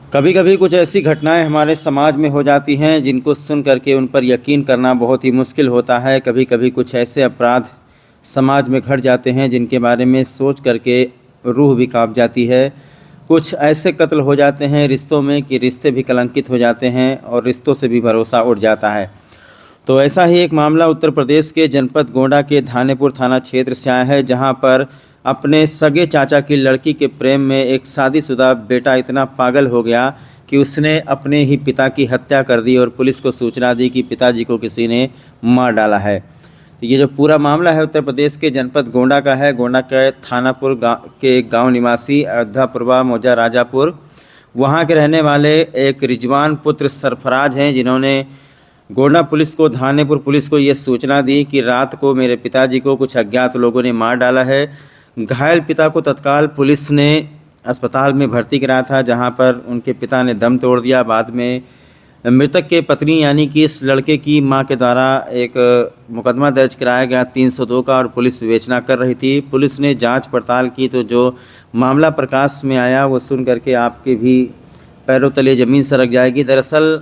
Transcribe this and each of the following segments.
कभी कभी कुछ ऐसी घटनाएं हमारे समाज में हो जाती हैं जिनको सुन करके उन पर यकीन करना बहुत ही मुश्किल होता है। कभी कभी कुछ ऐसे अपराध समाज में घट जाते हैं जिनके बारे में सोच करके रूह भी कांप जाती है। कुछ ऐसे कत्ल हो जाते हैं रिश्तों में कि रिश्ते भी कलंकित हो जाते हैं और रिश्तों से भी भरोसा उठ जाता है। तो ऐसा ही एक मामला उत्तर प्रदेश के जनपद गोंडा के धानेपुर थाना क्षेत्र से आया है, जहां पर अपने सगे चाचा की लड़की के प्रेम में एक शादीशुदा बेटा इतना पागल हो गया कि उसने अपने ही पिता की हत्या कर दी और पुलिस को सूचना दी कि पिताजी को किसी ने मार डाला है। तो ये जो पूरा मामला है उत्तर प्रदेश के जनपद गोंडा का है। गोंडा के थानापुर के गांव निवासी अयोध्यापुरवा मौजा राजापुर वहां के रहने वाले एक रिजवान पुत्र सरफराज हैं, जिन्होंने गोंडा पुलिस को धानेपुर पुलिस को ये सूचना दी कि रात को मेरे पिताजी को कुछ अज्ञात लोगों ने मार डाला है। घायल पिता को तत्काल पुलिस ने अस्पताल में भर्ती कराया था, जहां पर उनके पिता ने दम तोड़ दिया। बाद में मृतक के पत्नी यानी कि इस लड़के की मां के द्वारा एक मुकदमा दर्ज कराया गया 302 का, और पुलिस विवेचना कर रही थी। पुलिस ने जांच पड़ताल की तो जो मामला प्रकाश में आया वो सुन करके आपके भी पैरों तले ज़मीन सरक जाएगी। दरअसल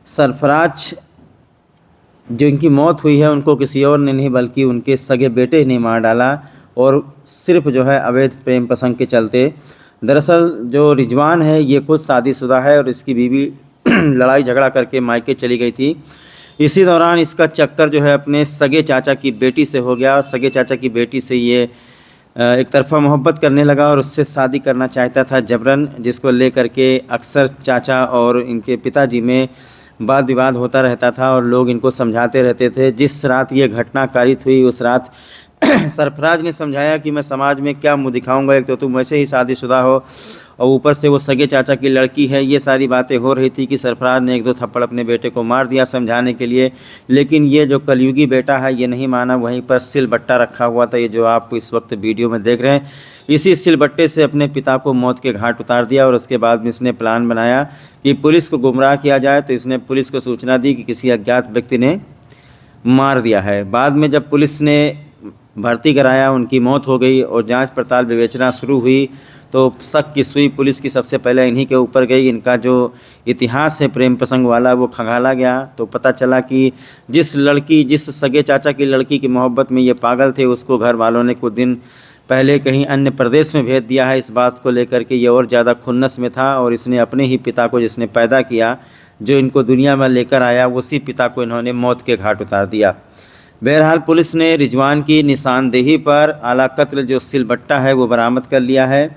सरफराज जो इनकी मौत हुई है उनको किसी और ने नहीं बल्कि उनके सगे बेटे ने मार डाला, और सिर्फ जो है अवैध प्रेम प्रसंग के चलते। दरअसल जो रिजवान है ये खुद शादीशुदा है और इसकी बीवी लड़ाई झगड़ा करके मायके चली गई थी। इसी दौरान इसका चक्कर जो है अपने सगे चाचा की बेटी से हो गया। सगे चाचा की बेटी से ये एक तरफा मोहब्बत करने लगा और उससे शादी करना चाहता था जबरन, जिसको लेकर के अक्सर चाचा और इनके पिताजी में वाद विवाद होता रहता था और लोग इनको समझाते रहते थे। जिस रात ये घटना कारित हुई उस रात सरफराज ने समझाया कि मैं समाज में क्या मुँह दिखाऊंगा, एक तो तुम वैसे ही शादीशुदा हो और ऊपर से वो सगे चाचा की लड़की है। ये सारी बातें हो रही थी कि सरफराज ने एक दो थप्पड़ अपने बेटे को मार दिया समझाने के लिए, लेकिन ये जो कलयुगी बेटा है ये नहीं माना। वहीं पर सिलबट्टा रखा हुआ था, ये जो आप इस वक्त वीडियो में देख रहे हैं, इसी सिलबट्टे से अपने पिता को मौत के घाट उतार दिया। और उसके बाद में इसने प्लान बनाया कि पुलिस को गुमराह किया जाए, तो इसने पुलिस को सूचना दी कि किसी अज्ञात व्यक्ति ने मार दिया है। बाद में जब पुलिस ने भर्ती कराया उनकी मौत हो गई और जांच पड़ताल विवेचना शुरू हुई तो शक की सुई पुलिस की सबसे पहले इन्हीं के ऊपर गई। इनका जो इतिहास है प्रेम प्रसंग वाला वो खंगाला गया तो पता चला कि जिस सगे चाचा की लड़की की मोहब्बत में ये पागल थे उसको घर वालों ने कुछ दिन पहले कहीं अन्य प्रदेश में भेज दिया है। इस बात को लेकर के ये और ज़्यादा खुन्नस में था और इसने अपने ही पिता को, जिसने पैदा किया, जो इनको दुनिया में लेकर आया, उसी पिता को इन्होंने मौत के घाट उतार दिया। बहरहाल पुलिस ने रिजवान की निशानदेही पर आला कत्ल जो सिलबट्टा है वो बरामद कर लिया है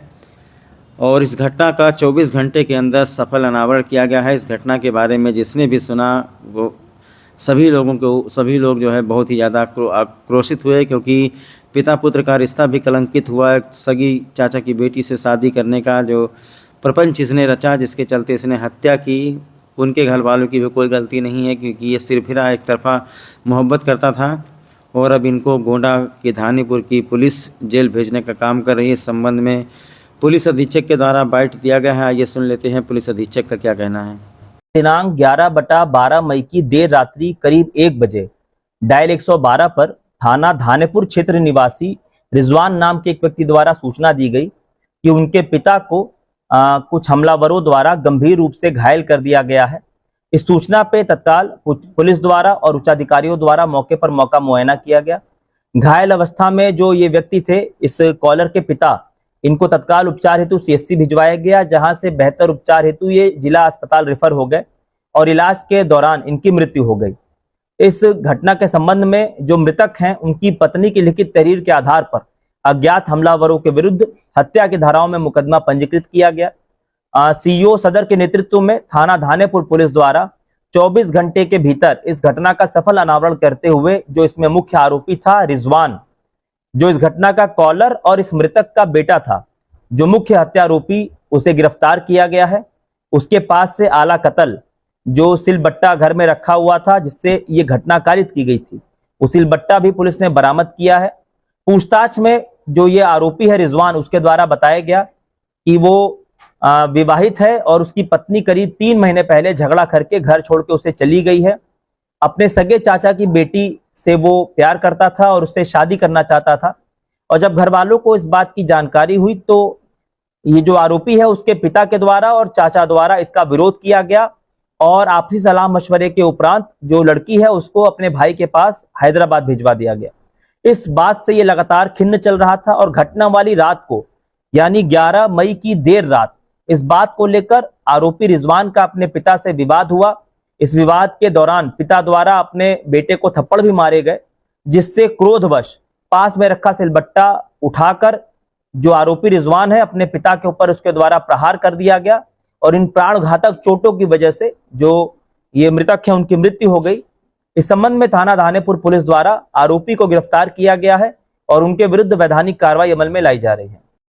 और इस घटना का 24 घंटे के अंदर सफल अनावरण किया गया है। इस घटना के बारे में जिसने भी सुना वो सभी लोग जो है बहुत ही ज़्यादा आक्रोशित हुए, क्योंकि पिता पुत्र का रिश्ता भी कलंकित हुआ। सगी चाचा की बेटी से शादी करने का जो प्रपंच इसने रचा, जिसके चलते इसने हत्या की। उनके घर वालों की भी कोई गलती नहीं है, क्योंकि ये सिर्फ एक तरफा मोहब्बत करता था और अब इनको गोंडा के धानीपुर की पुलिस जेल भेजने का काम कर रही है। इस संबंध में पुलिस अधीक्षक के द्वारा बाइट दिया गया है। ये सुन लेते हैं पुलिस अधीक्षक का क्या कहना है। दिनांक 11/12 मई की देर रात्रि करीब 1 बजे डायल 112 पर थाना धानेपुर क्षेत्र निवासी रिजवान नाम के एक व्यक्ति द्वारा सूचना दी गई कि उनके पिता को कुछ हमलावरों द्वारा गंभीर रूप से घायल कर दिया गया है। इस सूचना पे तत्काल पुलिस द्वारा और उच्चाधिकारियों द्वारा मौके पर मौका मुआयना किया गया। घायल अवस्था में जो ये व्यक्ति थे, इस कॉलर के पिता, इनको तत्काल उपचार हेतु सीएचसी भिजवाया गया, जहां से बेहतर उपचार हेतु ये जिला अस्पताल रेफर हो गए और इलाज के दौरान इनकी मृत्यु हो गई। इस घटना के संबंध में जो मृतक हैं उनकी पत्नी की लिखित तहरीर के आधार पर अज्ञात हमलावरों के विरुद्ध हत्या की धाराओं में मुकदमा पंजीकृत किया गया। सीईओ सदर के नेतृत्व में थाना धानेपुर पुलिस द्वारा 24 घंटे के भीतर इस घटना का सफल अनावरण करते हुए जो इसमें मुख्य आरोपी था रिजवान, जो इस घटना का कॉलर और इस मृतक का बेटा था, जो मुख्य हत्यारोपी, उसे गिरफ्तार किया गया है। उसके पास से आला कत्ल जो सिलबट्टा घर में रखा हुआ था जिससे ये घटना कारित की गई थी, वो सिलबट्टा भी पुलिस ने बरामद किया है। पूछताछ में जो ये आरोपी है रिजवान, उसके द्वारा बताया गया कि वो विवाहित है और उसकी पत्नी करीब 3 महीने पहले झगड़ा करके घर छोड़ के उसे चली गई है। अपने सगे चाचा की बेटी से वो प्यार करता था और उससे शादी करना चाहता था, और जब घर वालों को इस बात की जानकारी हुई तो ये जो आरोपी है उसके पिता के द्वारा और चाचा द्वारा इसका विरोध किया गया और आपसी सलाह मशवरे के उपरांत जो लड़की है उसको अपने भाई के पास हैदराबाद भिजवा दिया गया। इस बात से ये लगातार खिन्न चल रहा था और घटना वाली रात को यानी 11 मई की देर रात इस बात को लेकर आरोपी रिजवान का अपने पिता से विवाद हुआ। इस विवाद के दौरान पिता द्वारा अपने बेटे को थप्पड़ भी मारे गए, जिससे क्रोधवश पास में रखा सिलबट्टा उठाकर जो आरोपी रिजवान है अपने पिता के ऊपर उसके द्वारा प्रहार कर दिया गया और इन प्राण घातक चोटों की वजह से जो ये मृतक है उनकी मृत्यु हो गई। इस संबंध में थाना धानेपुर पुलिस द्वारा आरोपी को गिरफ्तार किया गया है और उनके विरुद्ध वैधानिक कार्रवाई अमल में लाई जा रही है।